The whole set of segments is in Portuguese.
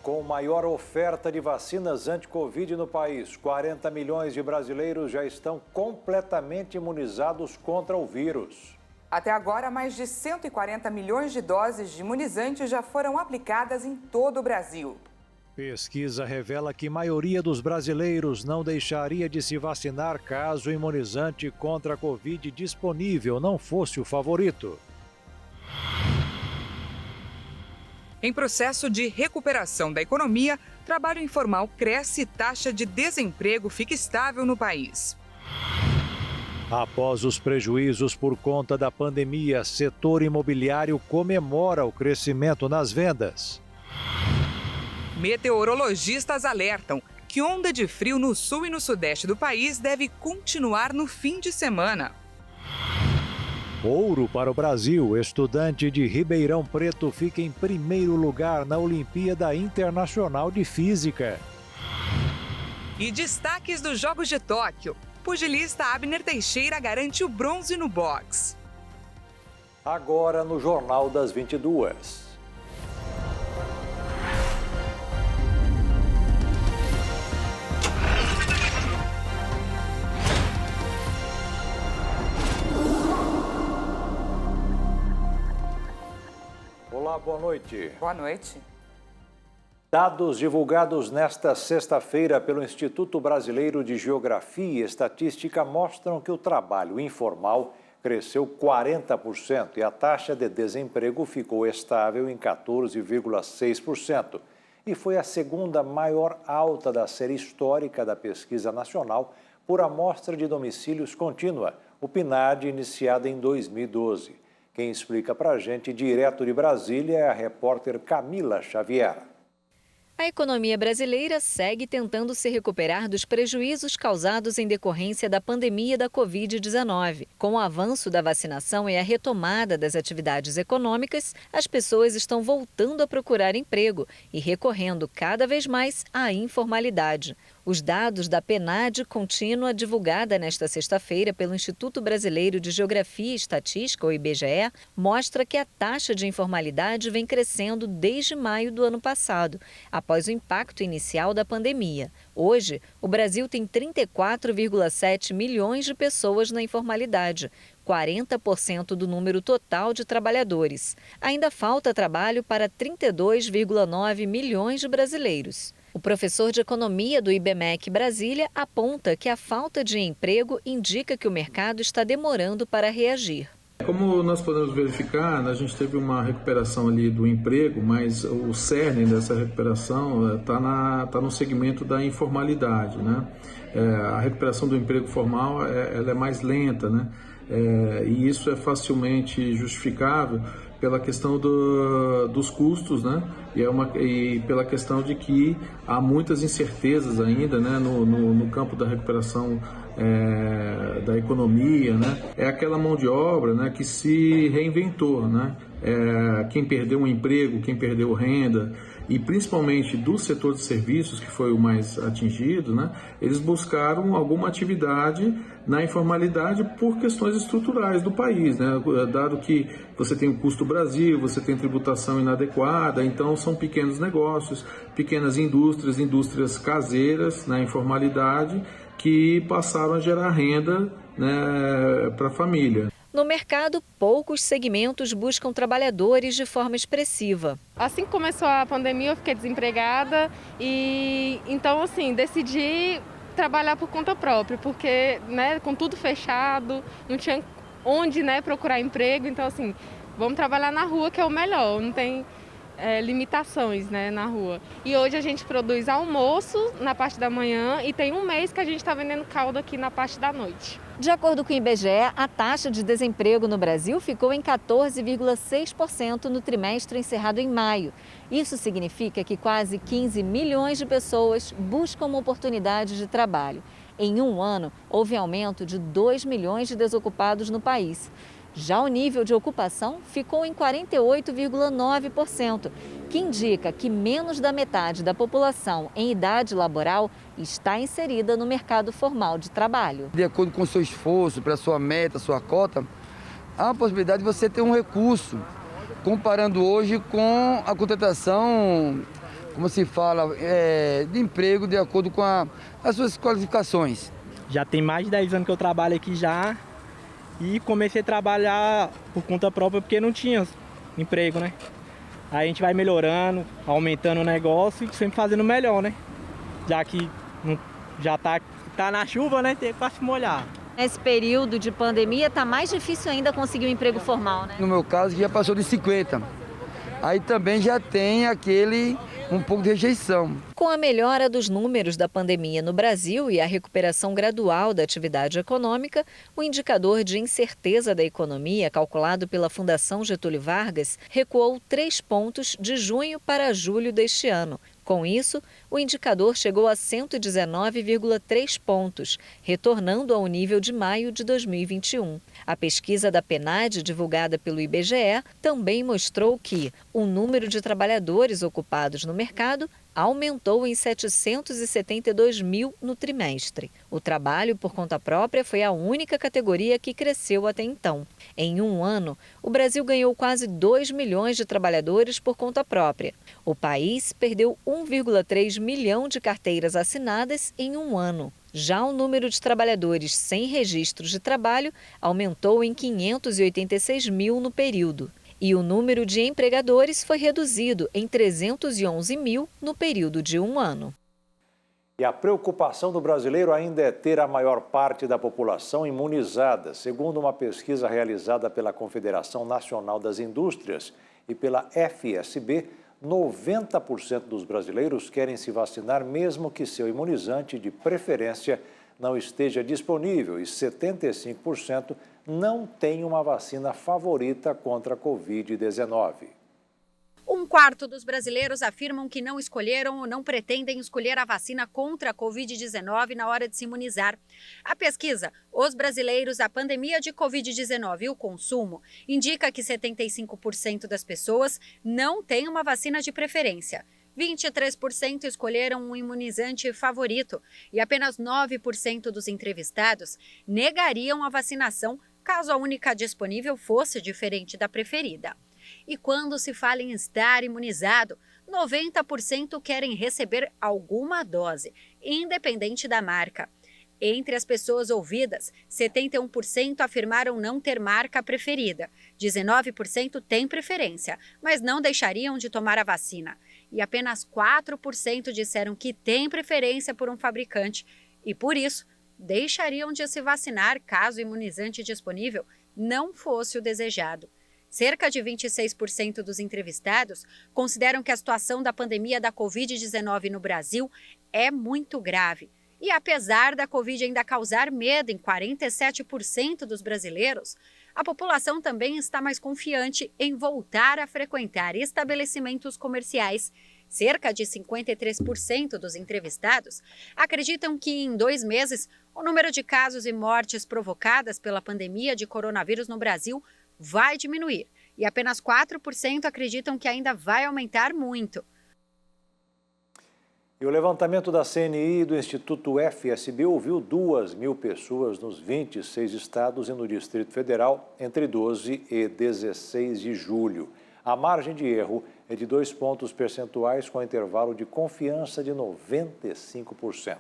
Com maior oferta de vacinas anti-Covid no país, 40 milhões de brasileiros já estão completamente imunizados contra o vírus. Até agora, mais de 140 milhões de doses de imunizantes já foram aplicadas em todo o Brasil. Pesquisa revela que a maioria dos brasileiros não deixaria de se vacinar caso o imunizante contra a Covid disponível não fosse o favorito. Em processo de recuperação da economia, trabalho informal cresce e taxa de desemprego fica estável no país. Após os prejuízos por conta da pandemia, setor imobiliário comemora o crescimento nas vendas. Meteorologistas alertam que onda de frio no sul e no sudeste do país deve continuar no fim de semana. Ouro para o Brasil. Estudante de Ribeirão Preto fica em primeiro lugar na Olimpíada Internacional de Física. E destaques dos Jogos de Tóquio. Pugilista Abner Teixeira garante o bronze no boxe. Agora no Jornal das 22. Olá, boa noite. Boa noite. Dados divulgados nesta sexta-feira pelo Instituto Brasileiro de Geografia e Estatística mostram que o trabalho informal cresceu 40% e a taxa de desemprego ficou estável em 14,6%. E foi a segunda maior alta da série histórica da pesquisa nacional por amostra de domicílios contínua, o PNAD, iniciada em 2012. Quem explica para a gente, direto de Brasília, é a repórter Camila Xavier. A economia brasileira segue tentando se recuperar dos prejuízos causados em decorrência da pandemia da Covid-19. Com o avanço da vacinação e a retomada das atividades econômicas, as pessoas estão voltando a procurar emprego e recorrendo cada vez mais à informalidade. Os dados da PNAD contínua, divulgada nesta sexta-feira pelo Instituto Brasileiro de Geografia e Estatística, o IBGE, mostra que a taxa de informalidade vem crescendo desde maio do ano passado, após o impacto inicial da pandemia. Hoje, o Brasil tem 34,7 milhões de pessoas na informalidade, 40% do número total de trabalhadores. Ainda falta trabalho para 32,9 milhões de brasileiros. O professor de economia do IBMEC Brasília aponta que a falta de emprego indica que o mercado está demorando para reagir. Como nós podemos verificar, a gente teve uma recuperação ali do emprego, mas o cerne dessa recuperação está no segmento da informalidade, né? A recuperação do emprego formal ela é mais lenta, né? E isso é facilmente justificável pela questão dos custos, né? E pela questão de que há muitas incertezas ainda, né? No campo da recuperação da economia, né? É aquela mão de obra, né, que se reinventou, né? Quem perdeu um emprego, quem perdeu renda, e principalmente do setor de serviços, que foi o mais atingido, né? Eles buscaram alguma atividade na informalidade por questões estruturais do país, né? Dado que você tem o custo Brasil, você tem tributação inadequada, então são pequenos negócios, pequenas indústrias caseiras na informalidade que passaram a gerar renda, né, para a família. No mercado, poucos segmentos buscam trabalhadores de forma expressiva. Assim que começou a pandemia, eu fiquei desempregada e então assim, decidi trabalhar por conta própria, porque, né, com tudo fechado, não tinha onde, né, procurar emprego, então assim, vamos trabalhar na rua que é o melhor, não tem limitações, né, na rua. E hoje a gente produz almoço na parte da manhã e tem um mês que a gente está vendendo caldo aqui na parte da noite. De acordo com o IBGE, a taxa de desemprego no Brasil ficou em 14,6% no trimestre encerrado em maio. Isso significa que quase 15 milhões de pessoas buscam uma oportunidade de trabalho. Em um ano, houve aumento de 2 milhões de desocupados no país. Já o nível de ocupação ficou em 48,9%, que indica que menos da metade da população em idade laboral está inserida no mercado formal de trabalho. De acordo com o seu esforço, para a sua meta, sua cota, há uma possibilidade de você ter um recurso, comparando hoje com a contratação como se fala, de emprego de acordo com as suas qualificações. Já tem mais de 10 anos que eu trabalho aqui já e comecei a trabalhar por conta própria porque não tinha emprego, né? Aí a gente vai melhorando, aumentando o negócio e sempre fazendo melhor, né? Já que já tá na chuva, né? Tem que se molhar. Nesse período de pandemia, tá mais difícil ainda conseguir um emprego formal, né? No meu caso, já passou de 50. Aí também já tem um pouco de rejeição. Com a melhora dos números da pandemia no Brasil e a recuperação gradual da atividade econômica, o indicador de incerteza da economia, calculado pela Fundação Getúlio Vargas, recuou 3 pontos de junho para julho deste ano. Com isso, o indicador chegou a 119,3 pontos, retornando ao nível de maio de 2021. A pesquisa da PNAD, divulgada pelo IBGE, também mostrou que o número de trabalhadores ocupados no mercado aumentou em 772 mil no trimestre. O trabalho por conta própria foi a única categoria que cresceu até então. Em um ano, o Brasil ganhou quase 2 milhões de trabalhadores por conta própria. O país perdeu 1,3 milhão de carteiras assinadas em um ano. Já o número de trabalhadores sem registros de trabalho aumentou em 586 mil no período. E o número de empregadores foi reduzido em 311 mil no período de um ano. E a preocupação do brasileiro ainda é ter a maior parte da população imunizada. Segundo uma pesquisa realizada pela Confederação Nacional das Indústrias e pela FSB, 90% dos brasileiros querem se vacinar mesmo que seu imunizante de preferência não esteja disponível e 75% não tem uma vacina favorita contra a Covid-19. Um quarto dos brasileiros afirmam que não escolheram ou não pretendem escolher a vacina contra a Covid-19 na hora de se imunizar. A pesquisa Os Brasileiros, a Pandemia de Covid-19 e o Consumo indica que 75% das pessoas não têm uma vacina de preferência. 23% escolheram um imunizante favorito e apenas 9% dos entrevistados negariam a vacinação caso a única disponível fosse diferente da preferida. E quando se fala em estar imunizado, 90% querem receber alguma dose, independente da marca. Entre as pessoas ouvidas, 71% afirmaram não ter marca preferida, 19% têm preferência, mas não deixariam de tomar a vacina. E apenas 4% disseram que têm preferência por um fabricante e, por isso, deixariam de se vacinar caso o imunizante disponível não fosse o desejado. Cerca de 26% dos entrevistados consideram que a situação da pandemia da Covid-19 no Brasil é muito grave. E apesar da Covid ainda causar medo em 47% dos brasileiros, a população também está mais confiante em voltar a frequentar estabelecimentos comerciais. Cerca de 53% dos entrevistados acreditam que em 2 meses o número de casos e mortes provocadas pela pandemia de coronavírus no Brasil vai diminuir. E apenas 4% acreditam que ainda vai aumentar muito. E o levantamento da CNI e do Instituto FSB ouviu 2.000 pessoas nos 26 estados e no Distrito Federal entre 12 e 16 de julho. A margem de erro é de 2 pontos percentuais com intervalo de confiança de 95%.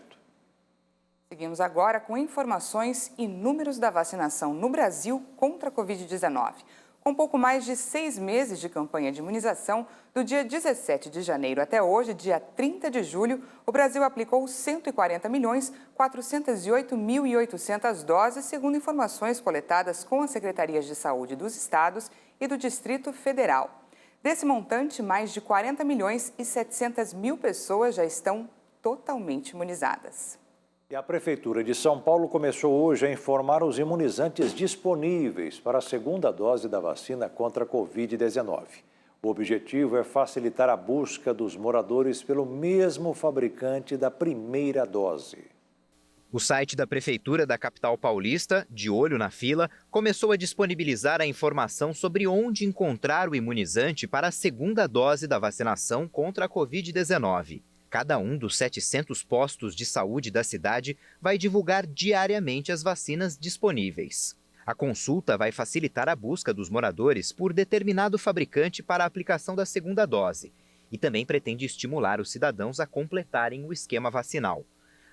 Seguimos agora com informações e números da vacinação no Brasil contra a Covid-19. Com pouco mais de 6 meses de campanha de imunização, do dia 17 de janeiro até hoje, dia 30 de julho, o Brasil aplicou 140.408.800 doses, segundo informações coletadas com as Secretarias de Saúde dos Estados e do Distrito Federal. Desse montante, mais de 40.700.000 pessoas já estão totalmente imunizadas. E a Prefeitura de São Paulo começou hoje a informar os imunizantes disponíveis para a segunda dose da vacina contra a Covid-19. O objetivo é facilitar a busca dos moradores pelo mesmo fabricante da primeira dose. O site da Prefeitura da capital paulista, de olho na fila, começou a disponibilizar a informação sobre onde encontrar o imunizante para a segunda dose da vacinação contra a Covid-19. Cada um dos 700 postos de saúde da cidade vai divulgar diariamente as vacinas disponíveis. A consulta vai facilitar a busca dos moradores por determinado fabricante para a aplicação da segunda dose e também pretende estimular os cidadãos a completarem o esquema vacinal.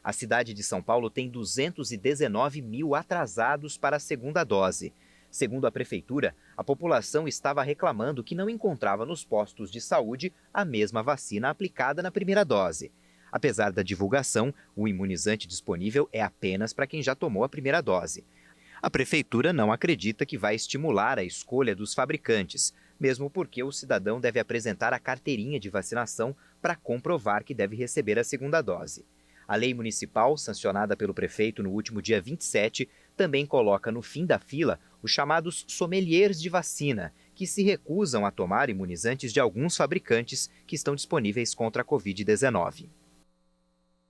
A cidade de São Paulo tem 219 mil atrasados para a segunda dose. Segundo a prefeitura, a população estava reclamando que não encontrava nos postos de saúde a mesma vacina aplicada na primeira dose. Apesar da divulgação, o imunizante disponível é apenas para quem já tomou a primeira dose. A prefeitura não acredita que vai estimular a escolha dos fabricantes, mesmo porque o cidadão deve apresentar a carteirinha de vacinação para comprovar que deve receber a segunda dose. A lei municipal, sancionada pelo prefeito no último dia 27, também coloca no fim da fila os chamados sommeliers de vacina, que se recusam a tomar imunizantes de alguns fabricantes que estão disponíveis contra a Covid-19.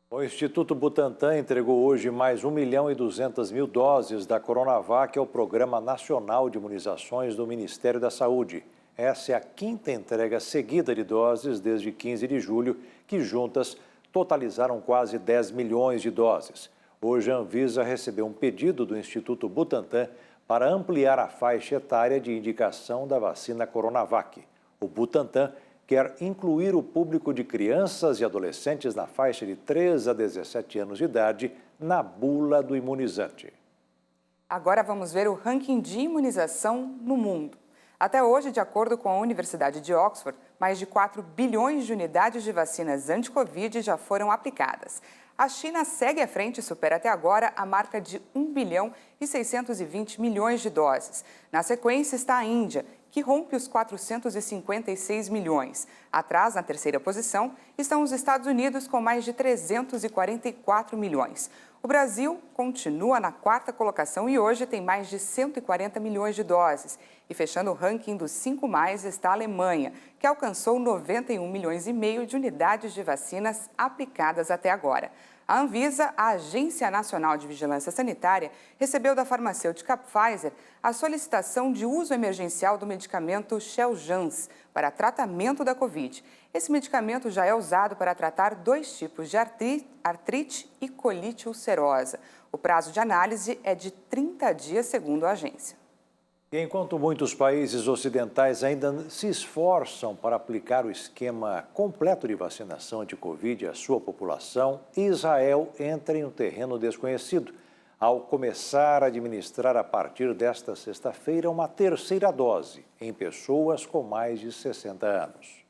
O Instituto Butantan entregou hoje mais 1.200.000 doses da Coronavac ao Programa Nacional de Imunizações do Ministério da Saúde. Essa é a quinta entrega seguida de doses desde 15 de julho, que juntas totalizaram quase 10 milhões de doses. Hoje, a Anvisa recebeu um pedido do Instituto Butantan para ampliar a faixa etária de indicação da vacina Coronavac. O Butantan quer incluir o público de crianças e adolescentes na faixa de 3 a 17 anos de idade na bula do imunizante. Agora vamos ver o ranking de imunização no mundo. Até hoje, de acordo com a Universidade de Oxford, mais de 4 bilhões de unidades de vacinas anti-Covid já foram aplicadas. A China segue à frente e supera até agora a marca de 1 bilhão e 620 milhões de doses. Na sequência está a Índia, que rompe os 456 milhões. Atrás, na terceira posição, estão os Estados Unidos com mais de 344 milhões. O Brasil continua na quarta colocação e hoje tem mais de 140 milhões de doses. E fechando o ranking dos 5 mais está a Alemanha, que alcançou 91 milhões e meio de unidades de vacinas aplicadas até agora. A Anvisa, a Agência Nacional de Vigilância Sanitária, recebeu da farmacêutica Pfizer a solicitação de uso emergencial do medicamento Xeljanz para tratamento da Covid. Esse medicamento já é usado para tratar 2 tipos de artrite e colite ulcerosa. O prazo de análise é de 30 dias, segundo a agência. E enquanto muitos países ocidentais ainda se esforçam para aplicar o esquema completo de vacinação anti-Covid à sua população, Israel entra em um terreno desconhecido ao começar a administrar a partir desta sexta-feira uma terceira dose em pessoas com mais de 60 anos.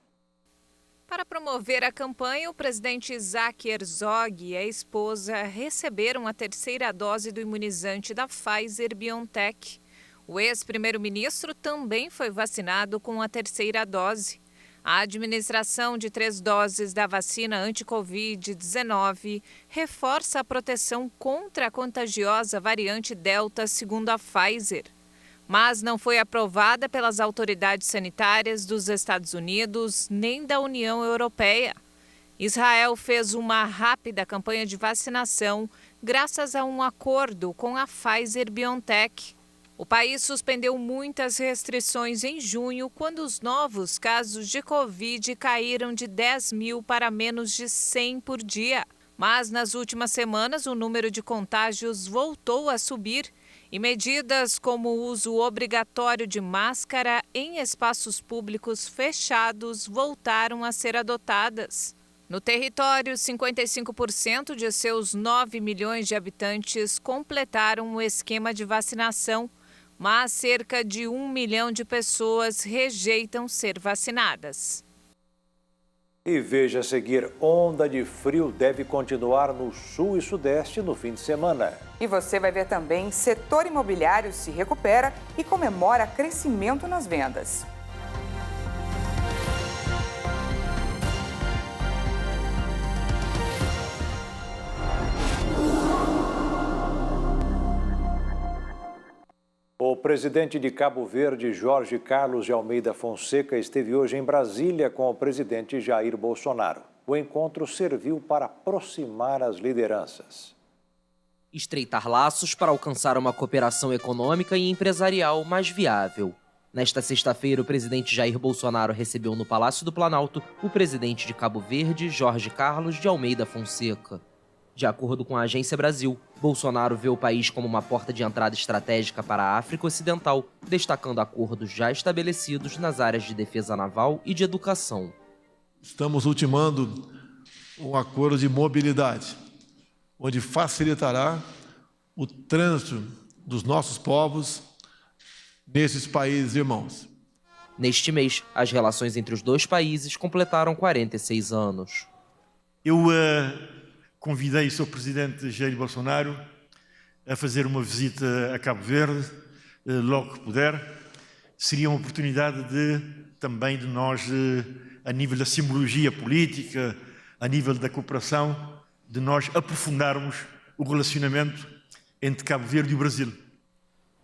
Para promover a campanha, o presidente Isaac Herzog e a esposa receberam a terceira dose do imunizante da Pfizer-BioNTech. O ex-primeiro-ministro também foi vacinado com a terceira dose. A administração de 3 doses da vacina anti-Covid-19 reforça a proteção contra a contagiosa variante Delta, segundo a Pfizer. Mas não foi aprovada pelas autoridades sanitárias dos Estados Unidos nem da União Europeia. Israel fez uma rápida campanha de vacinação graças a um acordo com a Pfizer-BioNTech. O país suspendeu muitas restrições em junho, quando os novos casos de Covid caíram de 10 mil para menos de 100 por dia. Mas nas últimas semanas, o número de contágios voltou a subir e medidas como o uso obrigatório de máscara em espaços públicos fechados voltaram a ser adotadas. No território, 55% de seus 9 milhões de habitantes completaram o esquema de vacinação, mas cerca de 1 milhão de pessoas rejeitam ser vacinadas. E veja a seguir, onda de frio deve continuar no sul e sudeste no fim de semana. E você vai ver também, setor imobiliário se recupera e comemora crescimento nas vendas. O presidente de Cabo Verde, Jorge Carlos de Almeida Fonseca, esteve hoje em Brasília com o presidente Jair Bolsonaro. O encontro serviu para aproximar as lideranças. Estreitar laços para alcançar uma cooperação econômica e empresarial mais viável. Nesta sexta-feira, o presidente Jair Bolsonaro recebeu no Palácio do Planalto o presidente de Cabo Verde, Jorge Carlos de Almeida Fonseca. De acordo com a Agência Brasil, Bolsonaro vê o país como uma porta de entrada estratégica para a África Ocidental, destacando acordos já estabelecidos nas áreas de defesa naval e de educação. Estamos ultimando um acordo de mobilidade, onde facilitará o trânsito dos nossos povos nesses países irmãos. Neste mês, as relações entre os dois países completaram 46 anos. Eu convidei o Sr. Presidente Jair Bolsonaro a fazer uma visita a Cabo Verde, logo que puder. Seria uma oportunidade também de nós, a nível da simbologia política, a nível da cooperação, de nós aprofundarmos o relacionamento entre Cabo Verde e o Brasil.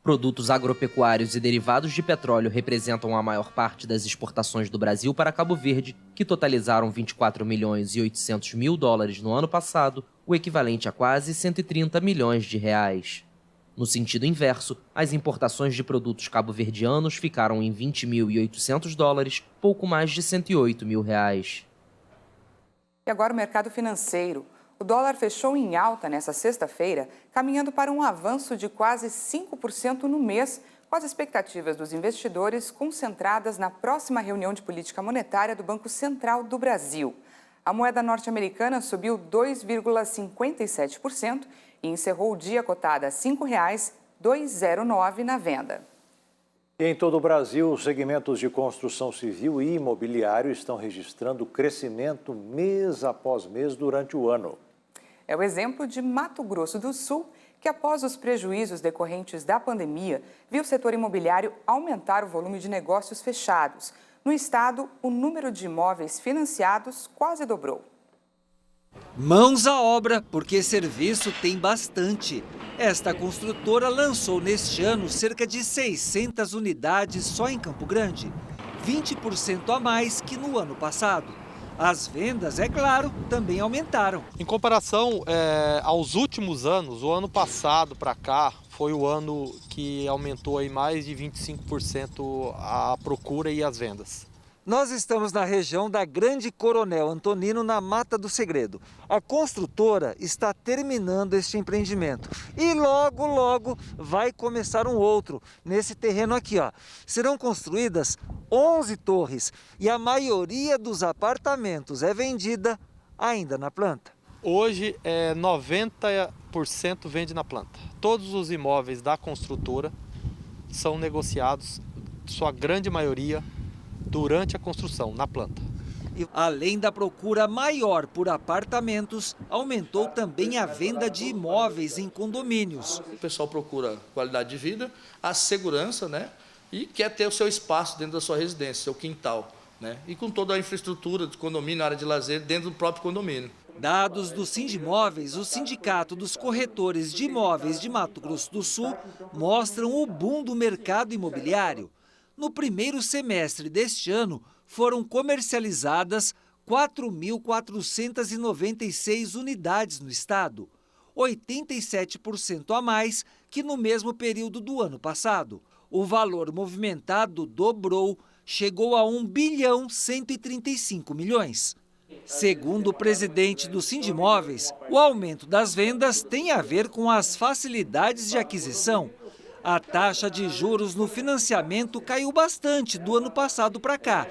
Produtos agropecuários e derivados de petróleo representam a maior parte das exportações do Brasil para Cabo Verde, que totalizaram 24 milhões e 800 mil dólares no ano passado, o equivalente a quase 130 milhões de reais. No sentido inverso, as importações de produtos cabo-verdianos ficaram em 20.800 dólares, pouco mais de 108 mil reais. E agora o mercado financeiro. O dólar fechou em alta nesta sexta-feira, caminhando para um avanço de quase 5% no mês, com as expectativas dos investidores concentradas na próxima reunião de política monetária do Banco Central do Brasil. A moeda norte-americana subiu 2,57% e encerrou o dia cotada a R$ 5,209 na venda. Em todo o Brasil, os segmentos de construção civil e imobiliário estão registrando crescimento mês após mês durante o ano. É o exemplo de Mato Grosso do Sul, que após os prejuízos decorrentes da pandemia, viu o setor imobiliário aumentar o volume de negócios fechados. No estado, o número de imóveis financiados quase dobrou. Mãos à obra, porque serviço tem bastante. Esta construtora lançou neste ano cerca de 600 unidades só em Campo Grande, 20% a mais que no ano passado. As vendas, é claro, também aumentaram. Em comparação aos últimos anos, o ano passado para cá foi o ano que aumentou aí mais de 25% a procura e as vendas. Nós estamos na região da Grande Coronel Antonino, na Mata do Segredo. A construtora está terminando este empreendimento e logo, logo vai começar um outro nesse terreno aqui, ó. Serão construídas 11 torres e a maioria dos apartamentos é vendida ainda na planta. Hoje, 90% vende na planta. Todos os imóveis da construtora são negociados, sua grande maioria, durante a construção, na planta. E, além da procura maior por apartamentos, aumentou também a venda de imóveis em condomínios. O pessoal procura qualidade de vida, a segurança, né? E quer ter o seu espaço dentro da sua residência, seu quintal, né? E com toda a infraestrutura de condomínio, área de lazer, dentro do próprio condomínio. Dados do Sindimóveis, o Sindicato dos Corretores de Imóveis de Mato Grosso do Sul, mostram o boom do mercado imobiliário. No primeiro semestre deste ano, foram comercializadas 4.496 unidades no estado, 87% a mais que no mesmo período do ano passado. O valor movimentado dobrou, chegou a 1.135 bilhões. Segundo o presidente do Sindimóveis, o aumento das vendas tem a ver com as facilidades de aquisição. A taxa de juros no financiamento caiu bastante do ano passado para cá.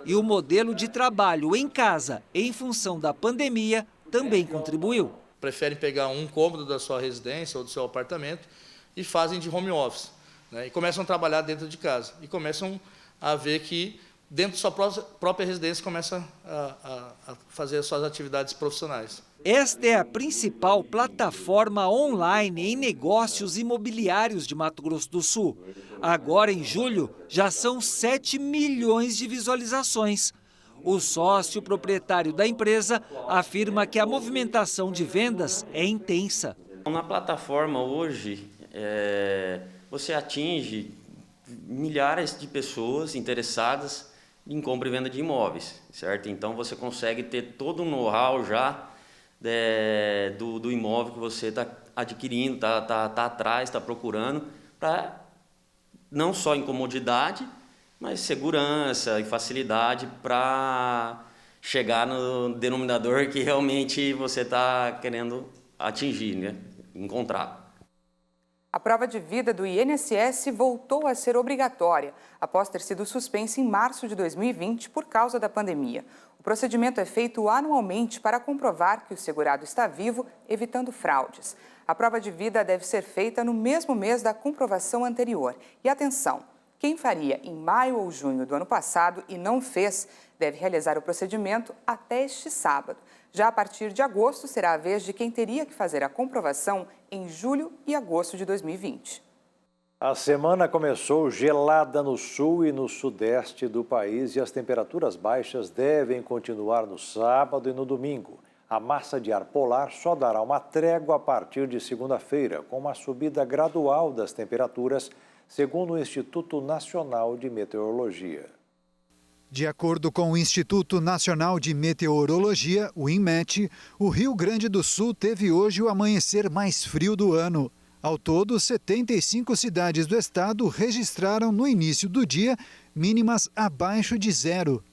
E o modelo de trabalho em casa, em função da pandemia, também contribuiu. Preferem pegar um cômodo da sua residência ou do seu apartamento e fazem de home office, né? E começam a trabalhar dentro de casa. E começam a ver que dentro da sua própria residência começa a fazer as suas atividades profissionais. Esta é a principal plataforma online em negócios imobiliários de Mato Grosso do Sul. Agora, em julho, já são 7 milhões de visualizações. O sócio proprietário da empresa afirma que a movimentação de vendas é intensa. Na plataforma hoje, você atinge milhares de pessoas interessadas em compra e venda de imóveis, certo? Então você consegue ter todo um know-how já do imóvel que você está adquirindo, está atrás, está procurando, para não só em comodidade, mas segurança e facilidade para chegar no denominador que realmente você está querendo atingir, né? Encontrar. A prova de vida do INSS voltou a ser obrigatória, após ter sido suspensa em março de 2020 por causa da pandemia. O procedimento é feito anualmente para comprovar que o segurado está vivo, evitando fraudes. A prova de vida deve ser feita no mesmo mês da comprovação anterior. E atenção, quem faria em maio ou junho do ano passado e não fez, deve realizar o procedimento até este sábado. Já a partir de agosto, será a vez de quem teria que fazer a comprovação em julho e agosto de 2020. A semana começou gelada no sul e no sudeste do país e as temperaturas baixas devem continuar no sábado e no domingo. A massa de ar polar só dará uma trégua a partir de segunda-feira, com uma subida gradual das temperaturas, segundo o Instituto Nacional de Meteorologia. De acordo com o Instituto Nacional de Meteorologia, o INMET, o Rio Grande do Sul teve hoje o amanhecer mais frio do ano. Ao todo, 75 cidades do estado registraram no início do dia mínimas abaixo de zero.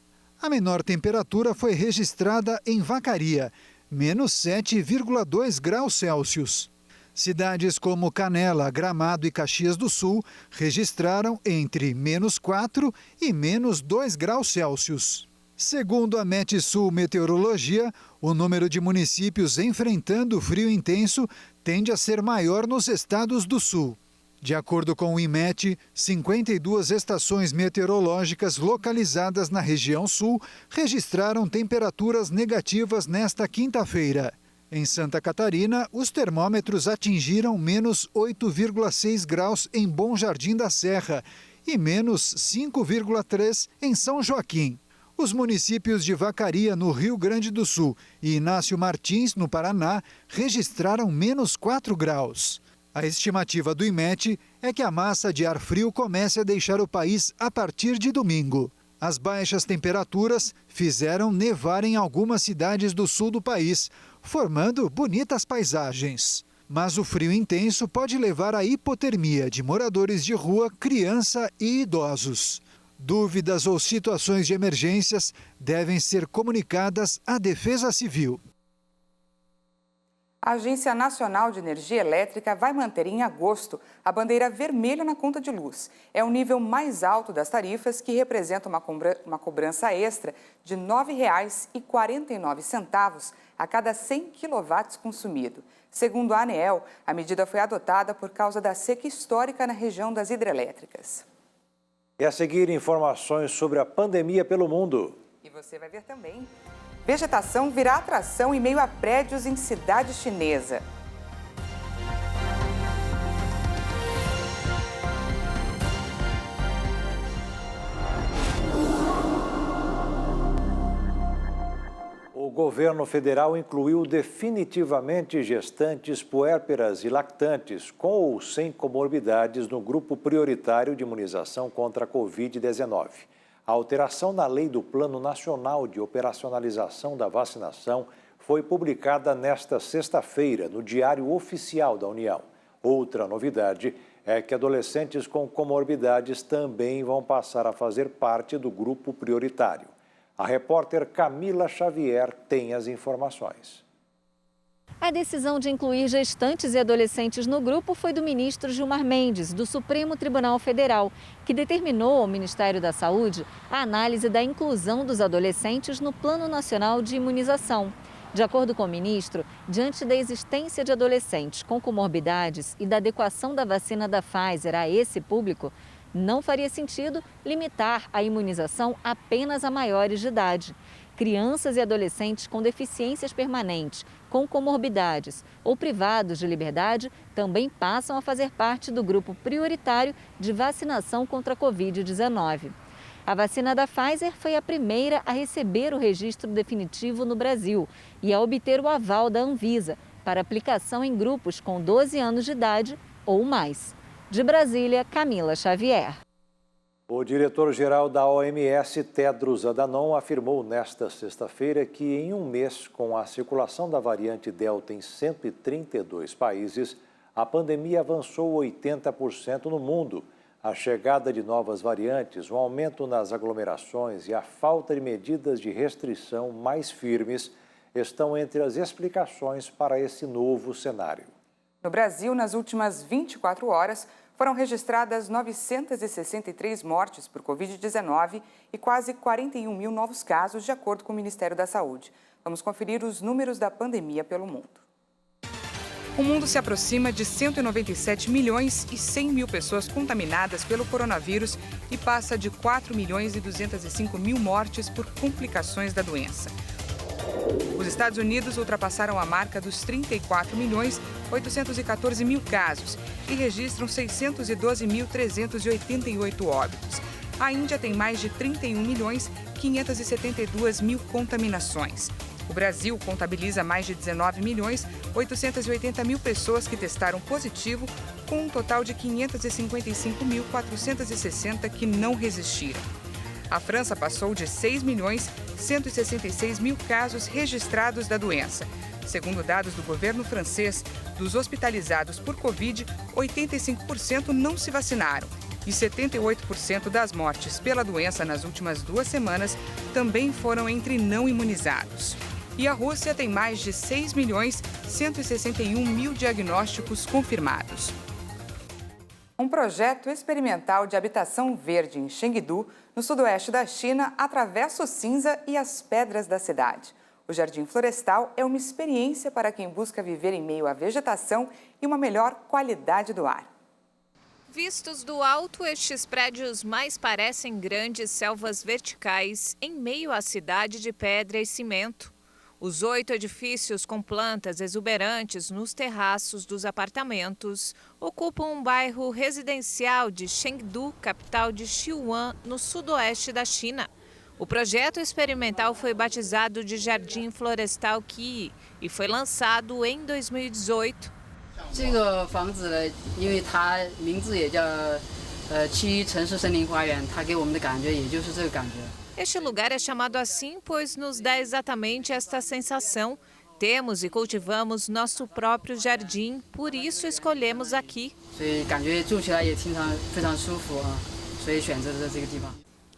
A menor temperatura foi registrada em Vacaria, menos 7,2 graus Celsius. Cidades como Canela, Gramado e Caxias do Sul registraram entre menos 4 e menos 2 graus Celsius. Segundo a Metsul Meteorologia, o número de municípios enfrentando frio intenso tende a ser maior nos estados do sul. De acordo com o INMET, 52 estações meteorológicas localizadas na região sul registraram temperaturas negativas nesta quinta-feira. Em Santa Catarina, os termômetros atingiram menos 8,6 graus em Bom Jardim da Serra e menos 5,3 em São Joaquim. Os municípios de Vacaria, no Rio Grande do Sul, e Inácio Martins, no Paraná, registraram menos 4 graus. A estimativa do INMET é que a massa de ar frio comece a deixar o país a partir de domingo. As baixas temperaturas fizeram nevar em algumas cidades do sul do país, formando bonitas paisagens. Mas o frio intenso pode levar à hipotermia de moradores de rua, criança e idosos. Dúvidas ou situações de emergências devem ser comunicadas à Defesa Civil. A Agência Nacional de Energia Elétrica vai manter em agosto a bandeira vermelha na conta de luz. É o nível mais alto das tarifas, que representa uma cobrança extra de R$ 9,49 a cada 100 kW consumido. Segundo a ANEEL, a medida foi adotada por causa da seca histórica na região das hidrelétricas. E a seguir, informações sobre a pandemia pelo mundo. E você vai ver também. Vegetação virá atração em meio a prédios em cidade chinesa. O governo federal incluiu definitivamente gestantes, puérperas e lactantes com ou sem comorbidades no grupo prioritário de imunização contra a Covid-19. A alteração na lei do Plano Nacional de Operacionalização da Vacinação foi publicada nesta sexta-feira no Diário Oficial da União. Outra novidade é que adolescentes com comorbidades também vão passar a fazer parte do grupo prioritário. A repórter Camila Xavier tem as informações. A decisão de incluir gestantes e adolescentes no grupo foi do ministro Gilmar Mendes, do Supremo Tribunal Federal, que determinou ao Ministério da Saúde a análise da inclusão dos adolescentes no Plano Nacional de Imunização. De acordo com o ministro, diante da existência de adolescentes com comorbidades e da adequação da vacina da Pfizer a esse público, não faria sentido limitar a imunização apenas a maiores de idade. Crianças e adolescentes com deficiências permanentes, com comorbidades ou privados de liberdade também passam a fazer parte do grupo prioritário de vacinação contra a Covid-19. A vacina da Pfizer foi a primeira a receber o registro definitivo no Brasil e a obter o aval da Anvisa para aplicação em grupos com 12 anos de idade ou mais. De Brasília, Camila Xavier. O diretor-geral da OMS, Tedros Adhanom, afirmou nesta sexta-feira que em um mês, com a circulação da variante Delta em 132 países, a pandemia avançou 80% no mundo. A chegada de novas variantes, um aumento nas aglomerações e a falta de medidas de restrição mais firmes estão entre as explicações para esse novo cenário. No Brasil, nas últimas 24 horas, Foram registradas 963 mortes por Covid-19 e quase 41 mil novos casos, de acordo com o Ministério da Saúde. Vamos conferir os números da pandemia pelo mundo. O mundo se aproxima de 197 milhões e 100 mil pessoas contaminadas pelo coronavírus e passa de 4 milhões e 205 mil mortes por complicações da doença. Os Estados Unidos ultrapassaram a marca dos 34 milhões 814 mil casos e registram 612.388 óbitos. A Índia tem mais de 31 milhões 572 mil contaminações. O Brasil contabiliza mais de 19 milhões 880 mil pessoas que testaram positivo, com um total de 555.460 que não resistiram. A França passou de 6 milhões 166 mil casos registrados da doença. Segundo dados do governo francês, dos hospitalizados por Covid, 85% não se vacinaram. E 78% das mortes pela doença nas últimas 2 semanas também foram entre não imunizados. E a Rússia tem mais de 6 milhões 161 mil diagnósticos confirmados. Um projeto experimental de habitação verde em Chengdu, no sudoeste da China, atravessa o cinza e as pedras da cidade. O Jardim Florestal é uma experiência para quem busca viver em meio à vegetação e uma melhor qualidade do ar. Vistos do alto, estes prédios mais parecem grandes selvas verticais em meio à cidade de pedra e cimento. Os 8 edifícios com plantas exuberantes nos terraços dos apartamentos ocupam um bairro residencial de Chengdu, capital de Sichuan, no sudoeste da China. O projeto experimental foi batizado de Jardim Florestal Qi e foi lançado em 2018. Este lugar é chamado assim pois nos dá exatamente esta sensação. Temos e cultivamos nosso próprio jardim, por isso escolhemos aqui.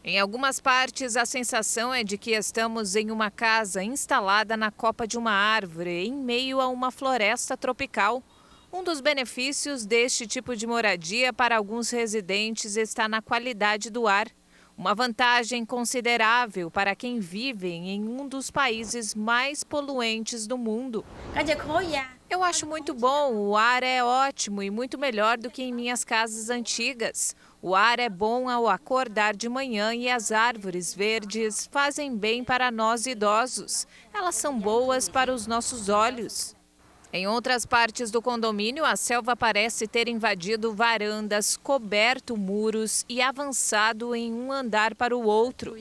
Em algumas partes, a sensação é de que estamos em uma casa instalada na copa de uma árvore, em meio a uma floresta tropical. Um dos benefícios deste tipo de moradia para alguns residentes está na qualidade do ar. Uma vantagem considerável para quem vive em um dos países mais poluentes do mundo. Eu acho muito bom, o ar é ótimo e muito melhor do que em minhas casas antigas. O ar é bom ao acordar de manhã e as árvores verdes fazem bem para nós idosos. Elas são boas para os nossos olhos. Em outras partes do condomínio, a selva parece ter invadido varandas, coberto muros e avançado em um andar para o outro.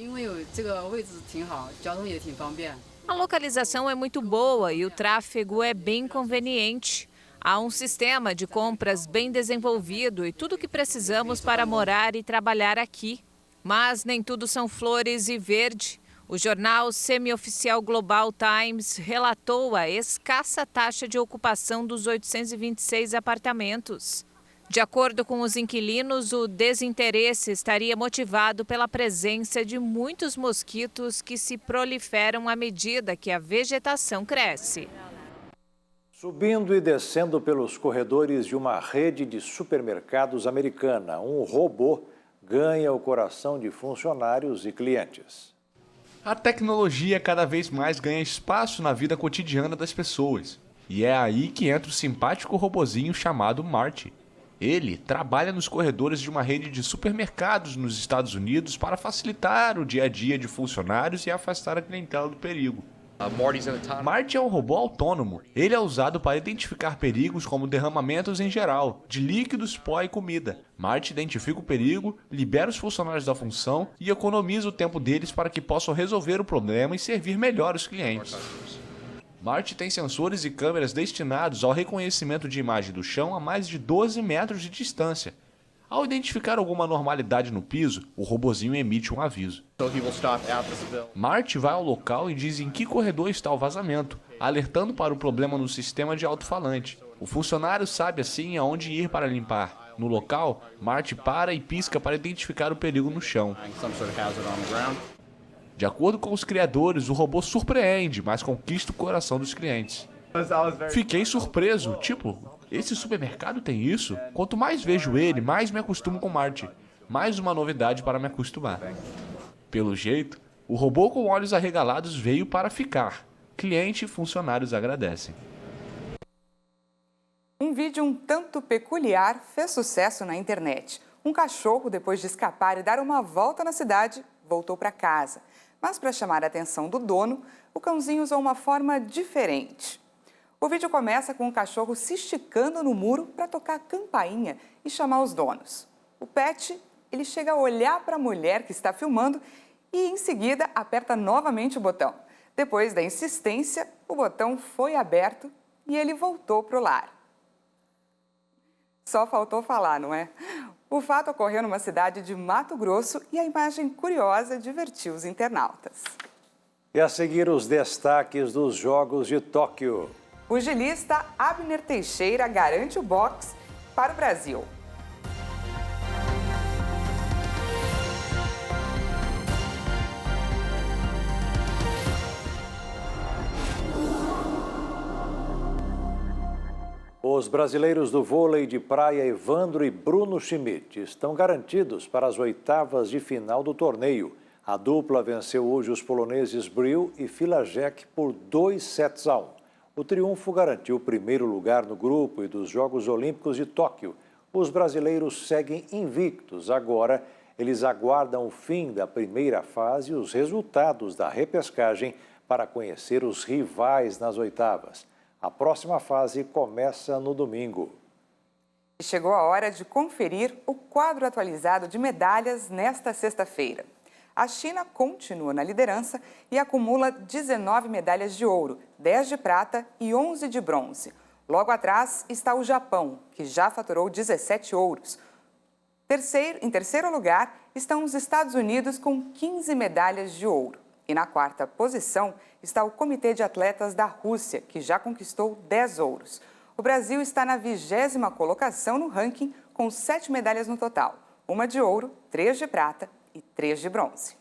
A localização é muito boa e o tráfego é bem conveniente. Há um sistema de compras bem desenvolvido e tudo o que precisamos para morar e trabalhar aqui. Mas nem tudo são flores e verde. O jornal semi-oficial Global Times relatou a escassa taxa de ocupação dos 826 apartamentos. De acordo com os inquilinos, o desinteresse estaria motivado pela presença de muitos mosquitos que se proliferam à medida que a vegetação cresce. Subindo e descendo pelos corredores de uma rede de supermercados americana, um robô ganha o coração de funcionários e clientes. A tecnologia cada vez mais ganha espaço na vida cotidiana das pessoas. E é aí que entra o simpático robozinho chamado Marty. Ele trabalha nos corredores de uma rede de supermercados nos Estados Unidos para facilitar o dia a dia de funcionários e afastar a clientela do perigo. Marty é um robô autônomo. Ele é usado para identificar perigos como derramamentos em geral, de líquidos, pó e comida. Marty identifica o perigo, libera os funcionários da função e economiza o tempo deles para que possam resolver o problema e servir melhor os clientes. Marty tem sensores e câmeras destinados ao reconhecimento de imagem do chão a mais de 12 metros de distância. Ao identificar alguma anormalidade no piso, o robozinho emite um aviso. Marty vai ao local e diz em que corredor está o vazamento, alertando para o problema no sistema de alto-falante. O funcionário sabe assim aonde ir para limpar. No local, Marty para e pisca para identificar o perigo no chão. De acordo com os criadores, o robô surpreende, mas conquista o coração dos clientes. Fiquei surpreso, Esse supermercado tem isso? Quanto mais vejo ele, mais me acostumo com Marte. Mais uma novidade para me acostumar. Pelo jeito, o robô com olhos arregalados veio para ficar. Cliente e funcionários agradecem. Um vídeo um tanto peculiar fez sucesso na internet. Um cachorro, depois de escapar e dar uma volta na cidade, voltou para casa. Mas para chamar a atenção do dono, o cãozinho usou uma forma diferente. O vídeo começa com o cachorro se esticando no muro para tocar a campainha e chamar os donos. O pet, ele chega a olhar para a mulher que está filmando e, em seguida, aperta novamente o botão. Depois da insistência, o botão foi aberto e ele voltou para o lar. Só faltou falar, não é? O fato ocorreu numa cidade de Mato Grosso e a imagem curiosa divertiu os internautas. E a seguir, os destaques dos Jogos de Tóquio. O pugilista Abner Teixeira garante o boxe para o Brasil. Os brasileiros do vôlei de praia Evandro e Bruno Schmidt estão garantidos para as oitavas de final do torneio. A dupla venceu hoje os poloneses Bril e Filajek por 2-1. O triunfo garantiu o primeiro lugar no grupo e dos Jogos Olímpicos de Tóquio. Os brasileiros seguem invictos. Agora, eles aguardam o fim da primeira fase e os resultados da repescagem para conhecer os rivais nas oitavas. A próxima fase começa no domingo. Chegou a hora de conferir o quadro atualizado de medalhas nesta sexta-feira. A China continua na liderança e acumula 19 medalhas de ouro, 10 de prata e 11 de bronze. Logo atrás está o Japão, que já faturou 17 ouros. Em terceiro lugar estão os Estados Unidos com 15 medalhas de ouro. E na quarta posição está o Comitê de Atletas da Rússia, que já conquistou 10 ouros. O Brasil está na 20ª colocação no ranking, com 7 medalhas no total. 1 de ouro, 3 de prata e 3 de bronze.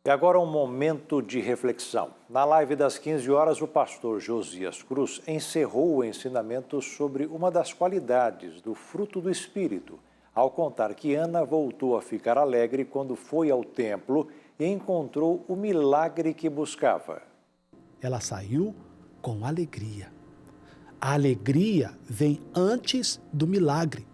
E agora um momento de reflexão. Na live das 15 horas, o pastor Josias Cruz encerrou o ensinamento sobre uma das qualidades do fruto do Espírito, ao contar que Ana voltou a ficar alegre quando foi ao templo e encontrou o milagre que buscava. Ela saiu com alegria. A alegria vem antes do milagre.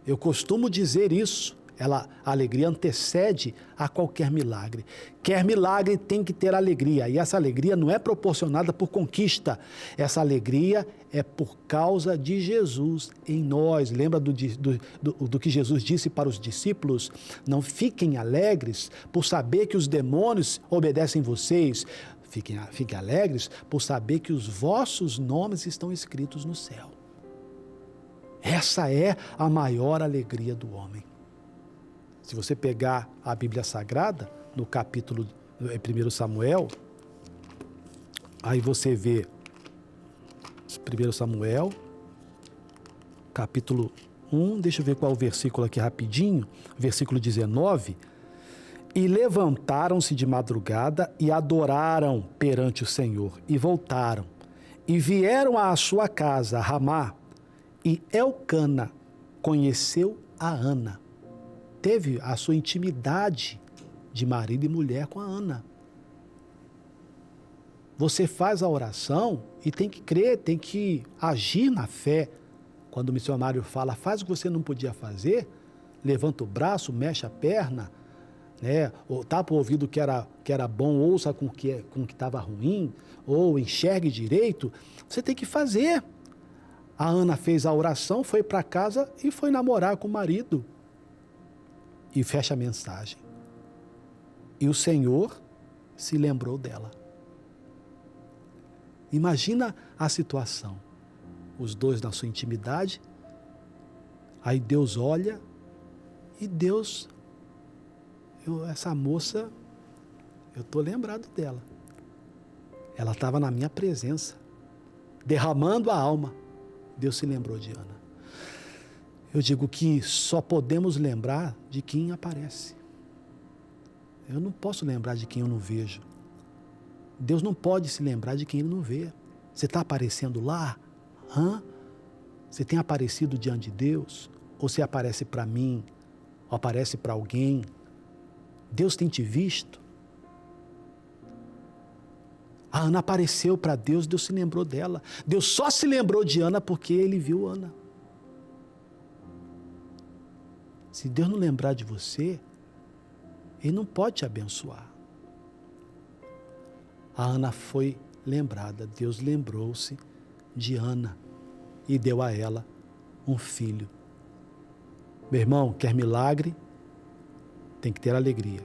Eu costumo dizer isso. A alegria antecede a qualquer milagre. Quer milagre tem que ter alegria. E essa alegria não é proporcionada por conquista. Essa alegria é por causa de Jesus em nós. Lembra do que Jesus disse para os discípulos? Não fiquem alegres por saber que os demônios obedecem vocês. Fiquem alegres por saber que os vossos nomes estão escritos no céu. Essa é a maior alegria do homem. Se você pegar a Bíblia Sagrada, no capítulo 1 Samuel, aí você vê 1 Samuel, capítulo 1, deixa eu ver qual é o versículo aqui rapidinho, versículo 19. E levantaram-se de madrugada e adoraram perante o Senhor, e voltaram, e vieram à sua casa, a Ramá, e Elcana conheceu a Ana. Teve a sua intimidade de marido e mulher com a Ana. Você faz a oração e tem que crer, tem que agir na fé. Quando o missionário fala, faz o que você não podia fazer, levanta o braço, mexe a perna, né? Ou tapa o ouvido que era bom, ouça com o que estava ruim, ou enxergue direito, você tem que fazer. A Ana fez a oração, foi para casa e foi namorar com o marido. E fecha a mensagem. E o Senhor se lembrou dela. Imagina a situação. Os dois na sua intimidade. Aí Deus olha e Deus... essa moça, eu estou lembrado dela. Ela estava na minha presença, derramando a alma. Deus se lembrou de Ana. Eu digo que só podemos lembrar de quem aparece. Eu não posso lembrar de quem eu não vejo. Deus não pode se lembrar de quem ele não vê. Você está aparecendo lá? Você tem aparecido diante de Deus? Ou você aparece para mim? Ou aparece para alguém? Deus tem te visto? A Ana apareceu para Deus, Deus se lembrou dela. Deus só se lembrou de Ana porque ele viu Ana. Se Deus não lembrar de você, Ele não pode te abençoar. A Ana foi lembrada, Deus lembrou-se de Ana e deu a ela um filho. Meu irmão, quer milagre? Tem que ter alegria.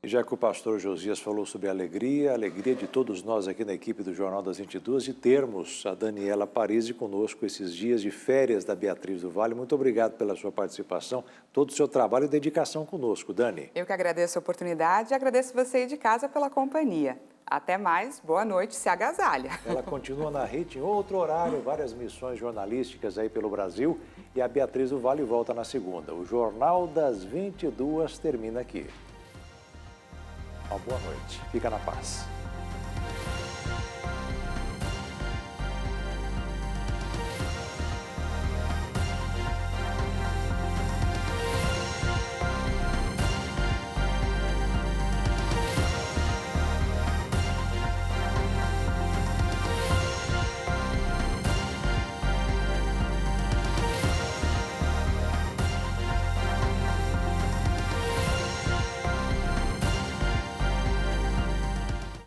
Já que o pastor Josias falou sobre a alegria de todos nós aqui na equipe do Jornal das 22 de termos a Daniela Parisi conosco esses dias de férias da Beatriz do Vale. Muito obrigado pela sua participação, todo o seu trabalho e dedicação conosco, Dani. Eu que agradeço a oportunidade e agradeço você aí de casa pela companhia. Até mais, boa noite, se agasalha. Ela continua na rede em outro horário, várias missões jornalísticas aí pelo Brasil e a Beatriz do Vale volta na segunda. O Jornal das 22 termina aqui. Uma boa noite. Fica na paz.